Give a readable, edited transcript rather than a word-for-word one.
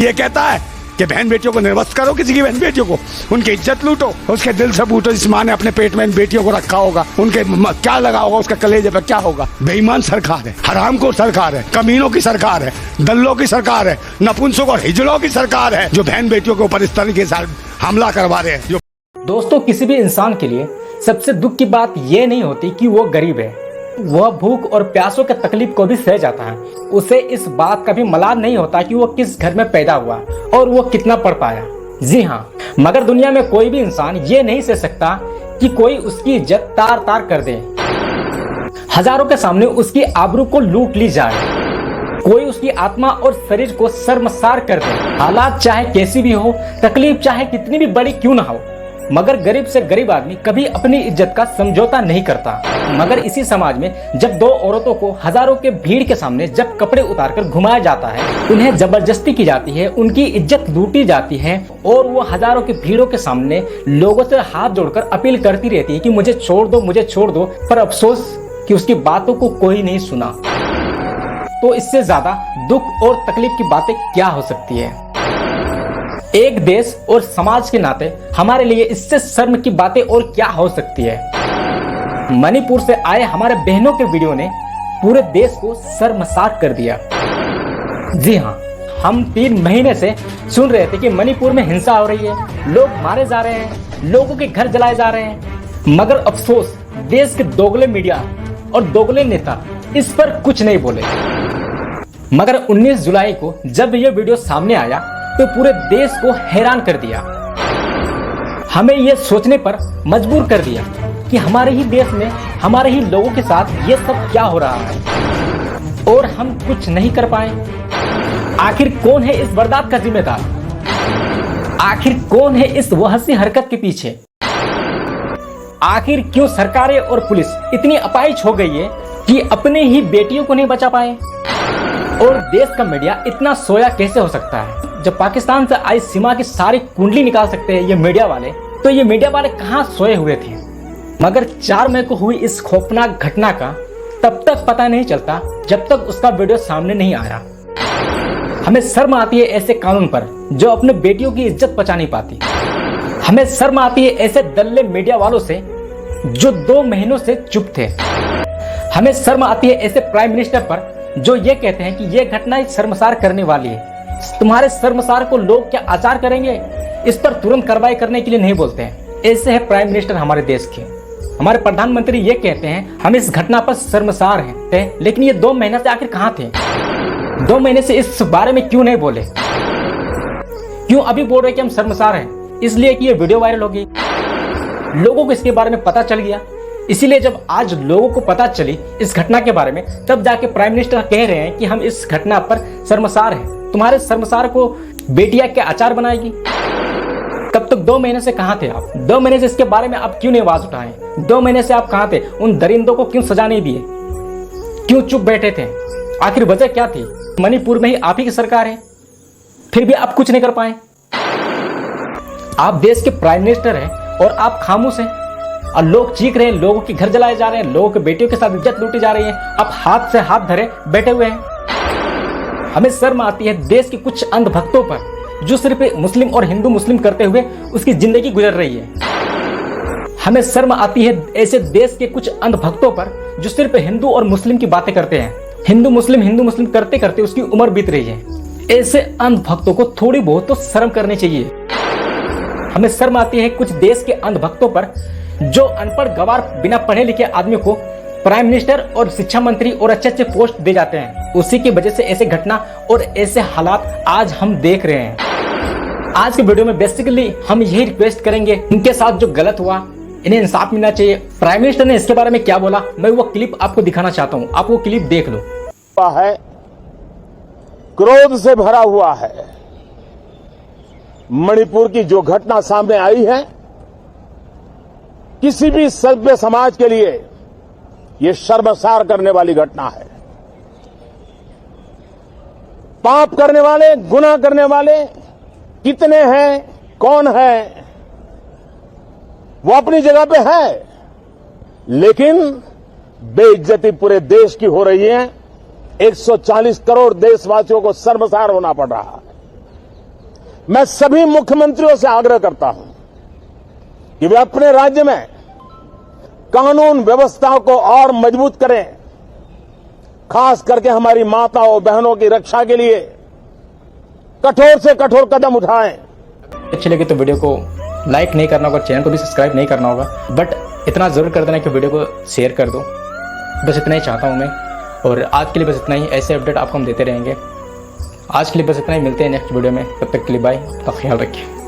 ये कहता है कि बहन बेटियों को निर्वस्त्र करो, किसी की बहन बेटियों को, उनकी इज्जत लूटो, उसके दिल से बूटो। इस माँ ने अपने पेट में इन बेटियों को रखा होगा, उनके क्या लगा होगा, उसके कलेजे पे क्या होगा। बेईमान सरकार है, हरामखोर सरकार है, कमीनों की सरकार है, दल्लों की सरकार है, नपुंसक और हिजड़ों की सरकार है, जो बहन बेटियों के ऊपर इस तरीके से हमला करवा रहे हैं। दोस्तों, किसी भी इंसान के लिए सबसे दुख की बात यह नहीं होती कि वो गरीब है, वह भूख और प्यासों के तकलीफ को भी सह जाता है। उसे इस बात का भी मलाल नहीं होता कि वो किस घर में पैदा हुआ और वो कितना पढ़ पाया। जी हाँ, मगर दुनिया में कोई भी इंसान ये नहीं सह सकता कि कोई उसकी इज्जत तार तार कर दे, हजारों के सामने उसकी आबरू को लूट ली जाए, कोई उसकी आत्मा और शरीर को शर्मसार कर दे। हालात चाहे कैसी भी हो, तकलीफ चाहे कितनी भी बड़ी क्यों ना हो, मगर गरीब से गरीब आदमी कभी अपनी इज्जत का समझौता नहीं करता। मगर इसी समाज में जब दो औरतों को हजारों के भीड़ के सामने जब कपड़े उतारकर घुमाया जाता है, उन्हें जबरदस्ती की जाती है, उनकी इज्जत लूटी जाती है और वो हजारों की भीड़ों के सामने लोगों से हाथ जोड़कर अपील करती रहती है कि मुझे छोड़ दो, मुझे छोड़ दो, पर अफसोस कि उसकी बातों को कोई नहीं सुना। तो इससे ज्यादा दुख और तकलीफ की बातें क्या हो सकती है। एक देश और समाज के नाते हमारे लिए इससे शर्म की बातें और क्या हो सकती है। मणिपुर से आए हमारे बहनों के वीडियो ने पूरे देश को शर्मसार कर दिया। जी हाँ, हम 3 महीने से सुन रहे थे कि मणिपुर में हिंसा हो रही है, लोग मारे जा रहे हैं, लोगों के घर जलाए जा रहे हैं, मगर अफसोस देश के दोगले मीडिया और दोगले नेता इस पर कुछ नहीं बोले। मगर 19 जुलाई को जब यह वीडियो सामने आया तो पूरे देश को हैरान कर दिया, हमें यह सोचने पर मजबूर कर दिया कि हमारे ही देश में हमारे ही लोगों के साथ ये सब क्या हो रहा है और हम कुछ नहीं कर पाए। आखिर कौन है इस वारदात का जिम्मेदार? आखिर कौन है इस वहशी हरकत के पीछे? आखिर क्यों सरकारें और पुलिस इतनी अपाहिज हो गई है कि अपने ही बेटियों को नहीं बचा पाए? और देश का मीडिया इतना सोया कैसे हो सकता है? जब पाकिस्तान से आई सीमा की सारी कुंडली निकाल सकते हैं ये मीडिया वाले, तो ये मीडिया वाले कहां सोए हुए थे? मगर 4 मई को हुई इस खौफनाक घटना का तब तक पता नहीं चलता जब तक उसका वीडियो सामने नहीं आया। हमें शर्म आती है ऐसे कानून पर जो अपने बेटियों की इज्जत बचा नहीं पाती। हमें शर्म आती है ऐसे दल्ले मीडिया वालों से जो 2 महीनों से चुप थे। हमें शर्म आती है ऐसे प्राइम मिनिस्टर पर जो ये कहते हैं कि ये घटना शर्मसार करने वाली है। तुम्हारे शर्मसार को लोग क्या आचार करेंगे, इस पर तुरंत कार्रवाई करने के लिए नहीं बोलते हैं। ऐसे है प्राइम मिनिस्टर हमारे देश के। हमारे प्रधानमंत्री ये कहते हैं हम इस घटना पर शर्मसार हैं, लेकिन ये 2 महीने से आखिर कहां थे? 2 महीने से इस बारे में क्यों नहीं बोले? क्यों अभी बोल रहे कि हम शर्मसार हैं? इसलिए कि ये वीडियो वायरल होगी, लोगों को इसके बारे में पता चल गया। इसीलिए जब आज लोगों को पता चली इस घटना के बारे में, तब जाके प्राइम मिनिस्टर कह रहे हैं कि हम इस घटना पर शर्मसार हैं। तुम्हारे शर्मसार को बेटियां क्या आचार बनाएगी? तब तक 2 महीने से कहां थे आप? 2 महीने से इसके बारे में आप क्यों नहीं आवाज उठाए? 2 महीने से आप कहां थे? उन दरिंदों को क्यों सजा नहीं दिए? क्यों चुप बैठे थे? आखिर वजह क्या थी? मणिपुर में ही आप ही की सरकार है, फिर भी आप कुछ नहीं कर पाए। आप देश के प्राइम मिनिस्टर हैं और आप खामोश हैं, और लोग चीख रहे हैं, लोगों के घर जलाए जा रहे हैं, लोगों के बेटियों के साथ इज्जत लूटी जा रही है, आप हाथ से हाथ धरे बैठे हुए हैं। हमें शर्म आती है देश के कुछ अंधभक्तों पर जो सिर्फ मुस्लिम और हिंदू मुस्लिम करते हुए उसकी जिंदगी गुजर रही है। हमें शर्म आती है ऐसे देश के कुछ अंधभक्तों पर जो सिर्फ हिंदू और मुस्लिम की बातें करते हैं। हिंदू मुस्लिम करते करते उसकी उम्र बीत रही है। ऐसे अंधभक्तों को थोड़ी बहुत तो शर्म करनी चाहिए। हमें शर्म आती है कुछ देश के अंधभक्तों पर जो अनपढ़ गवार बिना पढ़े लिखे आदमी को प्राइम मिनिस्टर और शिक्षा मंत्री और अच्छे पोस्ट दे जाते हैं। उसी की वजह से ऐसे घटना और ऐसे हालात आज हम देख रहे हैं। आज के वीडियो में बेसिकली हम यही रिक्वेस्ट करेंगे, इनके साथ जो गलत हुआ इन्हें इंसाफ मिलना चाहिए। प्राइम मिनिस्टर ने इसके बारे में क्या बोला, मैं वो क्लिप आपको दिखाना चाहता हूँ, आप वो क्लिप देख लो। है क्रोध से भरा हुआ है। मणिपुर की जो घटना सामने आई है, किसी भी सभ्य समाज के लिए ये शर्मसार करने वाली घटना है। पाप करने वाले, गुनाह करने वाले कितने हैं, कौन है, वो अपनी जगह पे है, लेकिन बेइज्जती पूरे देश की हो रही है। 140 करोड़ देशवासियों को शर्मसार होना पड़ रहा है। मैं सभी मुख्यमंत्रियों से आग्रह करता हूं कि वे अपने राज्य में कानून व्यवस्था को और मजबूत करें, खास करके हमारी माताओं बहनों की रक्षा के लिए कठोर से कठोर कदम उठाएं। अच्छी लगे तो वीडियो को लाइक नहीं करना होगा, चैनल को भी सब्सक्राइब नहीं करना होगा, बट इतना जरूर कर देना कि वीडियो को शेयर कर दो। बस इतना ही चाहता हूं मैं, और आज के लिए बस इतना ही। ऐसे अपडेट आपको हम देते रहेंगे। आज के लिए बस इतना ही, मिलते हैं नेक्स्ट वीडियो में। तब तक के लिए बाय, अपना ख्याल रखिए।